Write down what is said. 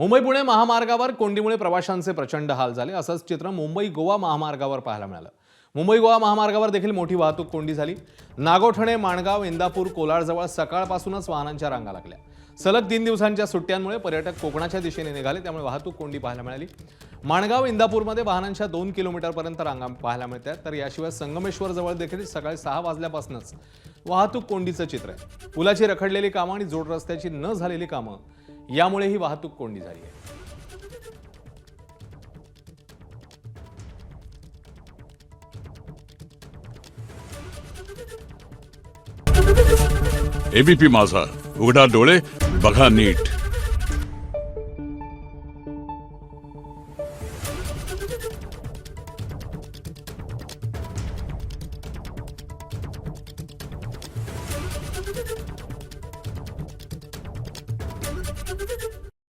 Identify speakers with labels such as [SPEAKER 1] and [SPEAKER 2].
[SPEAKER 1] मुंबई पुणे महामार्गावर कोंडीमुळे प्रवाशांचे प्रचंड हाल झाले. असंच चित्र मुंबई गोवा महामार्गावर पाहायला मिळालं. मुंबई गोवा महामार्गावर देखील मोठी वाहतूक कोंडी झाली. नागोठणे, माणगाव, इंदापूर, कोलाडजवळ सकाळपासूनच वाहनांच्या रांगा लागल्या. सलग 3 दिवसांच्या सुट्ट्यांमुळे पर्यटक कोकणाच्या दिशेने निघाले, त्यामुळे वाहतूक कोंडी पाहायला मिळाली. माणगाव, इंदापूरमध्ये वाहनांच्या 2 किलोमीटरपर्यंत रांगा पाहायला मिळतात. तर याशिवाय संगमेश्वर जवळ देखील सकाळी 6 वाजल्यापासूनच वाहतूक कोंडीचं चित्र आहे. पुलाची रखडलेली कामं आणि जोड रस्त्याची न झालेली कामं यामुळे ही वाहतूक कोंडी झाली आहे.
[SPEAKER 2] एबीपी माझा, उघडा डोळे बघा नीट.